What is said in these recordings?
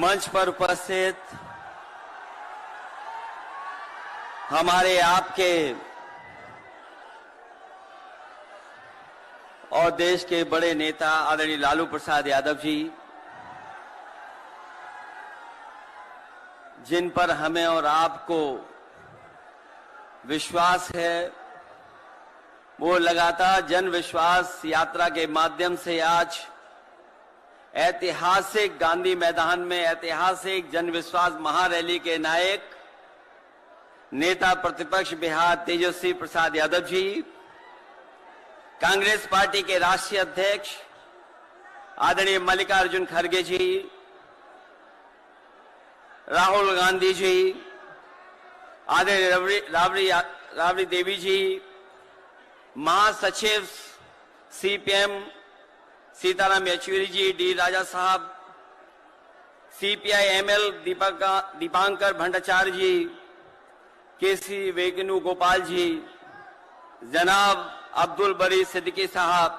मंच पर उपस्थित हमारे आपके और देश के बड़े नेता आदरणीय लालू प्रसाद यादव जी, जिन पर हमें और आपको विश्वास है, वो लगातार जन विश्वास यात्रा के माध्यम से आज ऐतिहासिक गांधी मैदान में ऐतिहासिक जन विश्वास महारैली के नायक नेता प्रतिपक्ष बिहार तेजस्वी प्रसाद यादव जी, कांग्रेस पार्टी के राष्ट्रीय अध्यक्ष आदरणीय मल्लिकार्जुन खड़गे जी, राहुल गांधी जी, आदरणीय राबड़ी देवी जी, महासचिव सीपीएम सीताराम येचुरी जी, डी राजा साहब, सीपीआई एमएल दीपांकर भट्टाचार्य जी, केसी वेणुगोपाल जी, जनाब अब्दुल बरी सिद्दीकी साहब,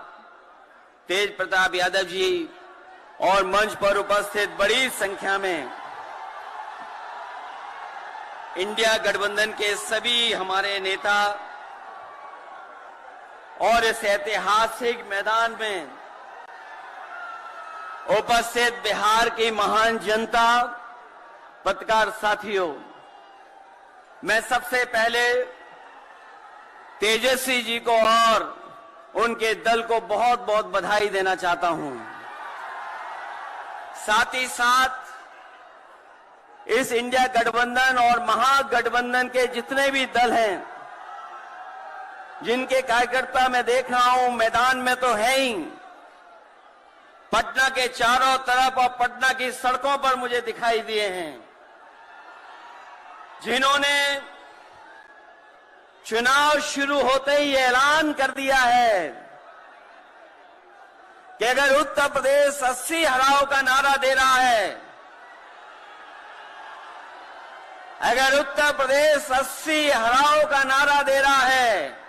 तेज प्रताप यादव जी और मंच पर उपस्थित बड़ी संख्या में इंडिया गठबंधन के सभी हमारे नेता और इस ऐतिहासिक मैदान में उपस्थित बिहार की महान जनता, पत्रकार साथियों, मैं सबसे पहले तेजस्वी जी को और उनके दल को बहुत बहुत बधाई देना चाहता हूं। साथ ही साथ इस इंडिया गठबंधन और महागठबंधन के जितने भी दल हैं, जिनके कार्यकर्ता मैं देख रहा हूं मैदान में तो है ही, पटना के चारों तरफ और पटना की सड़कों पर मुझे दिखाई दिए हैं, जिन्होंने चुनाव शुरू होते ही ऐलान कर दिया है कि अगर उत्तर प्रदेश 80 हराओ का नारा दे रहा है, अगर उत्तर प्रदेश 80 हराओ का नारा दे रहा है,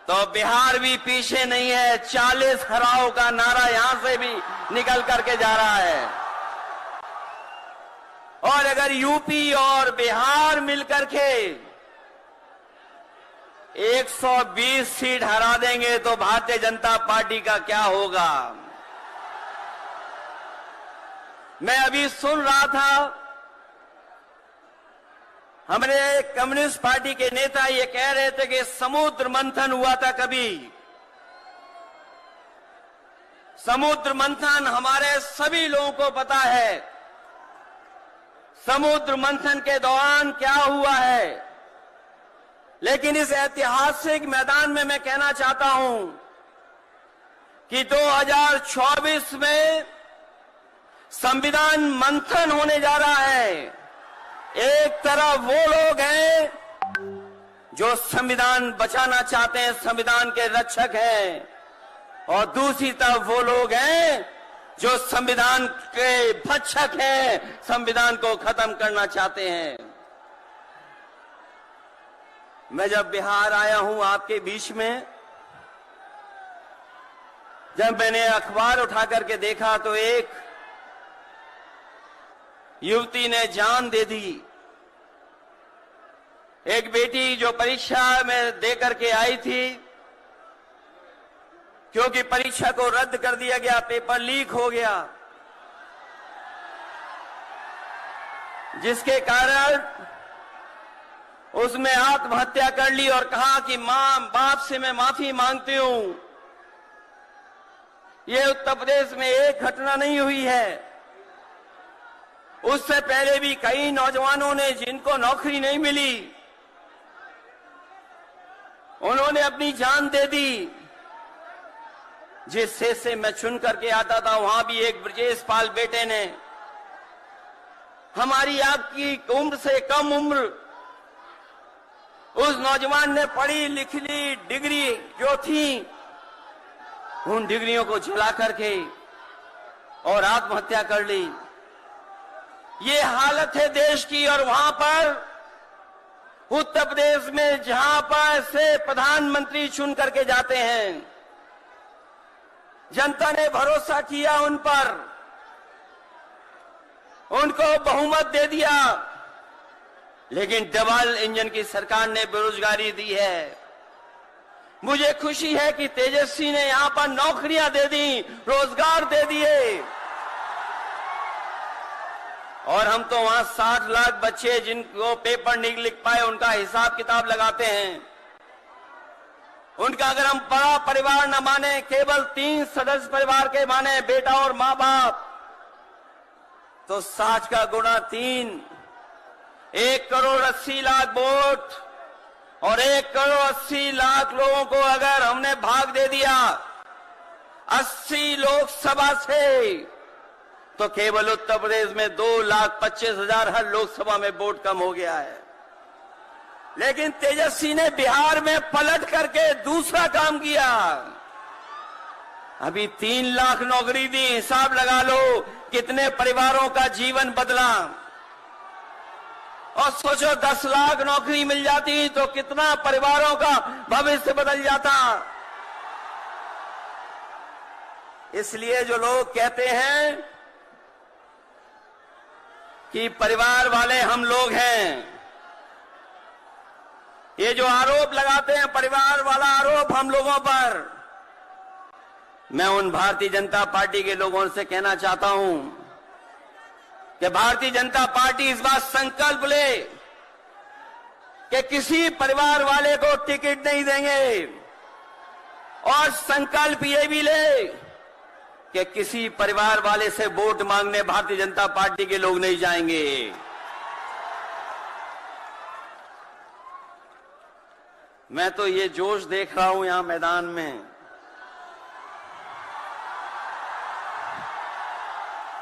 तो बिहार भी पीछे नहीं है। 40 हराओ का नारा यहां से भी निकल करके जा रहा है। और अगर यूपी और बिहार मिलकर के 120 सीट हरा देंगे तो भारतीय जनता पार्टी का क्या होगा। मैं अभी सुन रहा था, हमारे कम्युनिस्ट पार्टी के नेता ये कह रहे थे कि समुद्र मंथन हुआ था कभी। समुद्र मंथन हमारे सभी लोगों को पता है, समुद्र मंथन के दौरान क्या हुआ है। लेकिन इस ऐतिहासिक मैदान में मैं कहना चाहता हूं कि 2024 में संविधान मंथन होने जा रहा है। एक तरफ वो लोग हैं जो संविधान बचाना चाहते हैं, संविधान के रक्षक हैं, और दूसरी तरफ वो लोग हैं जो संविधान के भक्षक हैं, संविधान को खत्म करना चाहते हैं। मैं जब बिहार आया हूं आपके बीच में, जब मैंने अखबार उठा करके देखा तो एक युवती ने जान दे दी। एक बेटी जो परीक्षा में दे करके आई थी, क्योंकि परीक्षा को रद्द कर दिया गया, पेपर लीक हो गया, जिसके कारण उसने आत्महत्या कर ली और कहा कि मां बाप से मैं माफी मांगती हूं। यह उत्तर प्रदेश में एक घटना नहीं हुई है। उससे पहले भी कई नौजवानों ने, जिनको नौकरी नहीं मिली, उन्होंने अपनी जान दे दी। जिस से मैं चुन करके आता था, वहां भी एक ब्रजेश पाल बेटे ने, हमारी आपकी उम्र से कम उम्र, उस नौजवान ने पढ़ी लिखी डिग्री जो थी, उन डिग्रियों को जला करके और आत्महत्या कर ली। ये हालत है देश की। और वहां पर उत्तर प्रदेश में जहां पर से प्रधानमंत्री चुन करके जाते हैं, जनता ने भरोसा किया उन पर उनको बहुमत दे दिया, लेकिन डबल इंजन की सरकार ने बेरोजगारी दी है। मुझे खुशी है कि तेजस्वी ने यहां पर नौकरियां दे दी, रोजगार दे दिए, और हम तो वहां 60 लाख बच्चे जिनको पेपर नहीं लिख पाए उनका हिसाब किताब लगाते हैं। उनका अगर हम बड़ा परिवार न माने, केवल 3 सदस्य परिवार के माने, बेटा और मां बाप, तो 60 का गुणा 3, 1,80,00,000 वोट और 1,80,00,000 लोगों को अगर हमने भाग दे दिया 80 लोकसभा से, तो केवल उत्तर प्रदेश में 2,25,000 हर लोकसभा में वोट कम हो गया है। लेकिन तेजस्वी ने बिहार में पलट करके दूसरा काम किया। अभी 3 लाख नौकरी दी, हिसाब लगा लो कितने परिवारों का जीवन बदला। और सोचो 10 लाख नौकरी मिल जाती तो कितना परिवारों का भविष्य बदल जाता। इसलिए जो लोग कहते हैं कि परिवार वाले हम लोग हैं, ये जो आरोप लगाते हैं परिवार वाला आरोप हम लोगों पर, मैं उन भारतीय जनता पार्टी के लोगों से कहना चाहता हूं कि भारतीय जनता पार्टी इस बात संकल्प ले कि किसी परिवार वाले को टिकट नहीं देंगे, और संकल्प ये भी ले कि किसी परिवार वाले से वोट मांगने भारतीय जनता पार्टी के लोग नहीं जाएंगे। मैं तो ये जोश देख रहा हूं यहां मैदान में,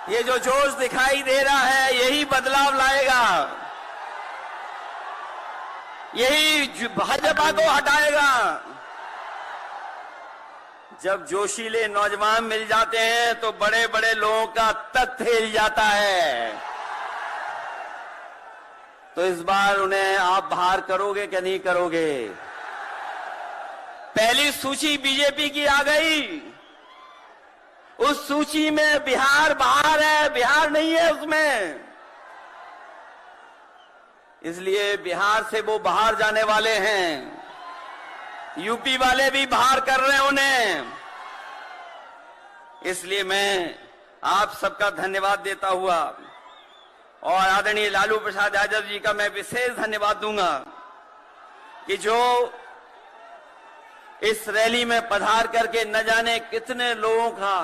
ये जो जोश दिखाई दे रहा है यही बदलाव लाएगा, यही भाजपा को हटाएगा। जब जोशीले नौजवान मिल जाते हैं तो बड़े बड़े लोगों का तख्त हिल जाता है। तो इस बार उन्हें आप बाहर करोगे कि नहीं करोगे? पहली सूची बीजेपी की आ गई, उस सूची में बिहार बाहर है, बिहार नहीं है उसमें। इसलिए बिहार से वो बाहर जाने वाले हैं, यूपी वाले भी बाहर कर रहे हैं उन्हें। इसलिए मैं आप सबका धन्यवाद देता हुआ और आदरणीय लालू प्रसाद यादव जी का मैं विशेष धन्यवाद दूंगा कि जो इस रैली में पधार करके न जाने कितने लोगों का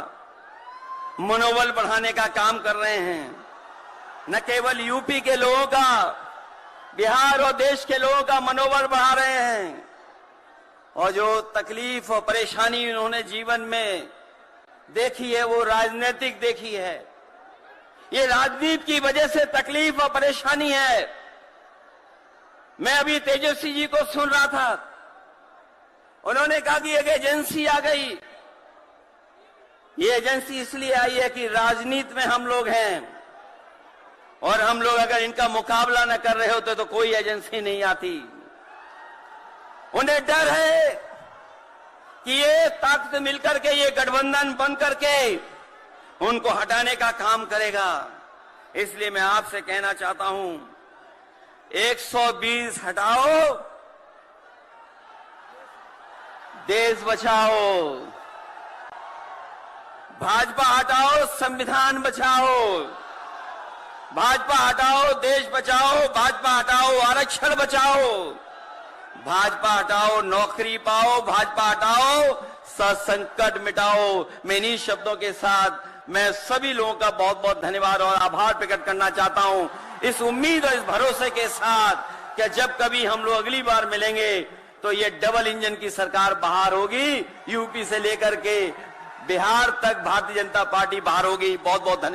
मनोबल बढ़ाने का काम कर रहे हैं। न केवल यूपी के लोगों का, बिहार और देश के लोगों का मनोबल बढ़ा रहे हैं। और जो तकलीफ और परेशानी उन्होंने जीवन में देखी है वो राजनीतिक देखी है। ये राजनीति की वजह से तकलीफ और परेशानी है। मैं अभी तेजस्वी जी को सुन रहा था, उन्होंने कहा कि एक एजेंसी आ गई। ये एजेंसी इसलिए आई है कि राजनीति में हम लोग हैं, और हम लोग अगर इनका मुकाबला न कर रहे होते तो कोई एजेंसी नहीं आती। उन्हें डर है कि ये ताकत मिलकर के, ये गठबंधन बन करके उनको हटाने का काम करेगा। इसलिए मैं आपसे कहना चाहता हूं, 120 हटाओ, देश बचाओ। भाजपा हटाओ, संविधान बचाओ। भाजपा हटाओ, देश बचाओ। भाजपा हटाओ, आरक्षण बचाओ। भाजपा हटाओ, नौकरी पाओ। भाजपा हटाओ, संकट मिटाओ। मैं इन्हीं शब्दों के साथ मैं सभी लोगों का बहुत बहुत धन्यवाद और आभार प्रकट करना चाहता हूं, इस उम्मीद और इस भरोसे के साथ कि जब कभी हम लोग अगली बार मिलेंगे तो ये डबल इंजन की सरकार बाहर होगी, यूपी से लेकर के बिहार तक भारतीय जनता पार्टी बाहर होगी। बहुत बहुत धन्यवाद।